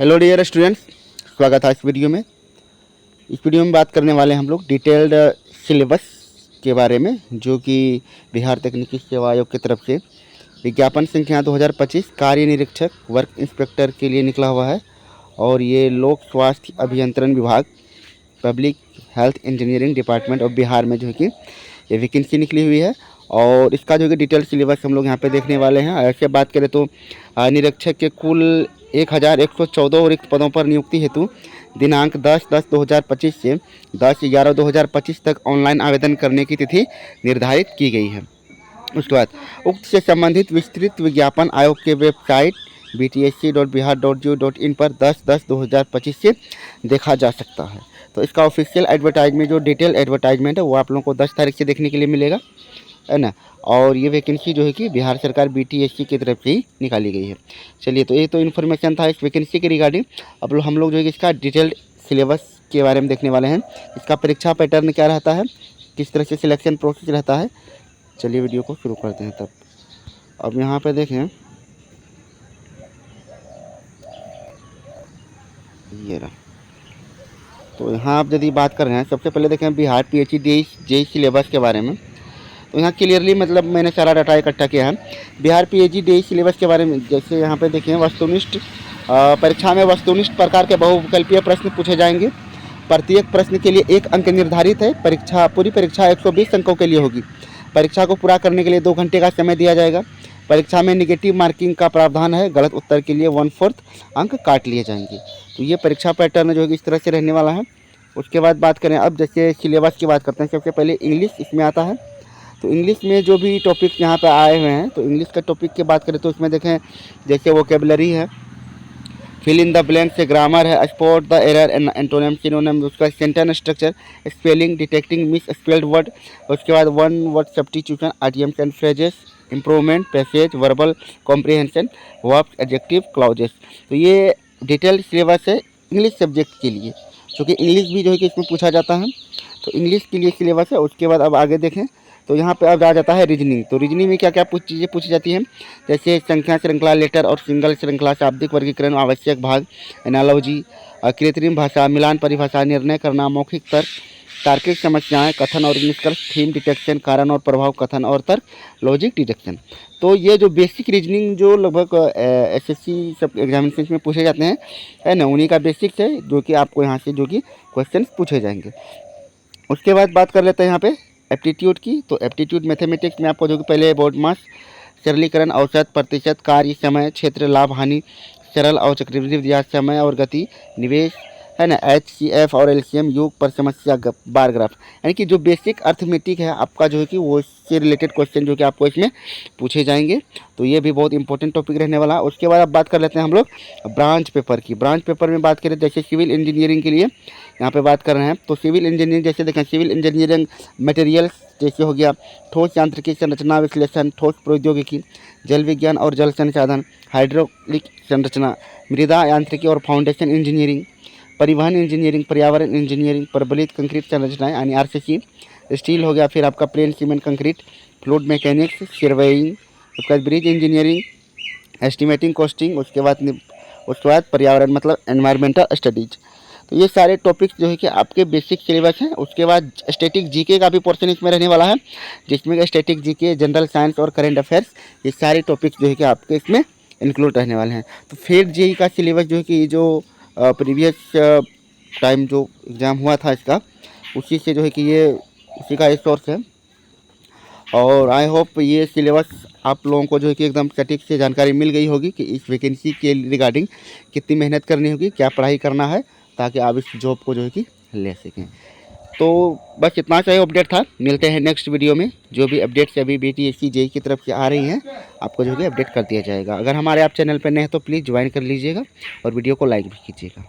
Hello dear students, स्वागत है इस वीडियो में। इस वीडियो में बात करने वाले हैं हम लोग डिटेल्ड सिलेबस के बारे में, जो कि बिहार तकनीकी सेवा आयोग की तरफ से विज्ञापन संख्या 2025 कार्य निरीक्षक वर्क इंस्पेक्टर के लिए निकला हुआ है। और ये लोक स्वास्थ्य अभियंत्रण विभाग public health engineering department of Bihar में जो है कि ये वैकेंसी निकली हुई है। और इसका जो कि डिटेल सिलेबस हम लोग यहाँ पे देखने वाले हैं। ऐसे बात करें तो निरीक्षक के कुल 1114 रिक्त पदों पर नियुक्ति हेतु दिनांक 10/10/2025 से 10/11/2025 तक ऑनलाइन आवेदन करने की तिथि निर्धारित की गई है। उसके बाद उक्त से संबंधित विस्तृत विज्ञापन आयोग के वेबसाइट btsc.bihar.go.in पर 10/10/2025 से देखा जा सकता है। तो इसका ऑफिशियल एडवर्टाइजमेंट, जो डिटेल एडवर्टाइजमेंट है, वो आप लोगों को 10 तारीख से देखने के लिए मिलेगा, है ना। और ये वैकेंसी जो है कि बिहार सरकार BTSC की तरफ से ही निकाली गई है। चलिए, तो ये तो इन्फॉर्मेशन था इस वैकेंसी के रिगार्डिंग। अब हम लोग जो है कि इसका डिटेल्ड सिलेबस के बारे में देखने वाले हैं। इसका परीक्षा पैटर्न क्या रहता है, किस तरह से सिलेक्शन प्रोसेस रहता है। चलिए वीडियो को शुरू करते हैं। तब अब यहाँ पे देखें, ये रहा। तो यहाँ आप यदि बात कर रहे हैं, सबसे पहले देखें बिहार PHE JEE सिलेबस के बारे में। तो यहाँ क्लियरली मतलब मैंने सारा डाटा इकट्ठा किया है बिहार PHE JEE सिलेबस के बारे में। जैसे यहाँ पे देखें, वस्तुनिष्ठ परीक्षा में वस्तुनिष्ठ प्रकार के बहुविकल्पीय प्रश्न पूछे जाएंगे। प्रत्येक प्रश्न के लिए 1 अंक निर्धारित है। पूरी परीक्षा 120 अंकों के लिए होगी। परीक्षा को पूरा करने के लिए 2 घंटे का समय दिया जाएगा। परीक्षा में निगेटिव मार्किंग का प्रावधान है। गलत उत्तर के लिए 1/4 अंक काट लिए जाएंगे। तो ये परीक्षा पैटर्न जो है इस तरह से रहने वाला है। उसके बाद बात करें, अब जैसे सिलेबस की बात करते हैं। सबसे पहले इंग्लिश इसमें आता है। तो इंग्लिश में जो भी टॉपिक यहाँ पे आए हुए हैं, तो इंग्लिश का टॉपिक की बात करें तो इसमें देखें, जैसे वोकेबलरी है, फिल इन द ब्लैंक से ग्रामर है, spot the error and antonym synonym, उसका sentence structure, spelling, detecting misspelled word, उसके बाद 1 word substitution, idioms and phrases, improvement, passage, verbal comprehension, verbs, adjective, clauses. तो ये detailed syllabus है English subject के लिए, क्योंकि इंग्लिश भी जो है कि इसमें पूछा जाता है। तो इंग्लिश के लिए सिलेबस है। उसके बाद अब आगे देखें तो यहाँ पे अब आ जाता है रीजनिंग। तो रीजनिंग में क्या क्या चीज़ें पूछी जाती हैं, जैसे संख्या श्रृंखला, लेटर और सिंगल श्रृंखला, शाब्दिक वर्गीकरण, आवश्यक भाग, एनालॉजी, कृत्रिम भाषा, मिलान परिभाषा, निर्णय करना, मौखिक तर्क, तार्किक समस्याएं, कथन और निष्कर्ष, थीम डिटेक्शन, कारण और प्रभाव, कथन और तर्क, लॉजिक डिटेक्शन। तो ये जो बेसिक रीजनिंग जो लगभग SSC सब एग्जामिनेशन में पूछे जाते हैं, है ना, उन्हीं का बेसिक्स है, जो कि आपको यहाँ से जो कि क्वेश्चन पूछे जाएंगे। उसके बाद बात कर लेते हैं यहाँ पे एप्टीट्यूड की। तो एप्टीट्यूड मैथमेटिक्स में आपको जो कि पहले बोर्ड मास, सरलीकरण, औसत, प्रतिशत, कार्य, समय, क्षेत्र, लाभ, हानि, सरल और चक्रवृद्धि ब्याज, समय और गति, निवेश, है ना, HCF और LCM, योग पर समस्या, बार ग्राफ, यानी कि जो बेसिक अर्थमेटिक है आपका जो है कि वो इससे रिलेटेड क्वेश्चन जो कि आपको इसमें पूछे जाएंगे। तो ये भी बहुत इंपॉर्टेंट टॉपिक रहने वाला है। उसके बाद अब बात कर लेते हैं हम लोग ब्रांच पेपर की। ब्रांच पेपर में बात करें, जैसे सिविल इंजीनियरिंग के लिए यहाँ पे बात कर रहे हैं। तो सिविल इंजीनियरिंग जैसे देखें, सिविल इंजीनियरिंग मटेरियल्स जैसे हो गया, ठोस यांत्रिकी, संरचना विश्लेषण, ठोस प्रौद्योगिकी, जल विज्ञान और जल संसाधन, हाइड्रोलिक संरचना, मृदा यांत्रिकी और फाउंडेशन इंजीनियरिंग, परिवहन इंजीनियरिंग, पर्यावरण इंजीनियरिंग, प्रबलित कंक्रीट संरचनाएं यानी RCC, स्टील हो गया, फिर आपका plane cement concrete, fluid mechanics, surveying, उसके बाद ब्रिज इंजीनियरिंग, एस्टिमेटिंग, कॉस्टिंग, उसके बाद पर्यावरण मतलब एनवायरमेंटल स्टडीज। तो ये सारे टॉपिक्स जो है कि आपके बेसिक सिलेबस हैं। उसके बाद स्टैटिक जीके का भी पोर्शन इसमें रहने वाला है, जिसमें स्टैटिक जीके, जनरल साइंस और करंट अफेयर्स, ये सारे टॉपिक्स जो है कि आपके इसमें इंक्लूड रहने वाले हैं। तो फिर JEE का सिलेबस जो है कि जो प्रीवियस टाइम जो एग्ज़ाम हुआ था इसका, उसी से जो है कि ये उसी का एक सोर्स है। और आई होप ये सिलेबस आप लोगों को जो है कि एकदम सटीक से जानकारी मिल गई होगी कि इस वैकेंसी के रिगार्डिंग कितनी मेहनत करनी होगी, क्या पढ़ाई करना है, ताकि आप इस जॉब को जो है कि ले सकें। तो बस इतना सा अपडेट था। मिलते हैं नेक्स्ट वीडियो में। जो भी अपडेट्स अभी BTSC JEE की तरफ से आ रही हैं, आपको जो है कि अपडेट कर दिया जाएगा। अगर हमारे आप चैनल पर नए हैं तो प्लीज़ ज्वाइन कर लीजिएगा और वीडियो को लाइक भी कीजिएगा।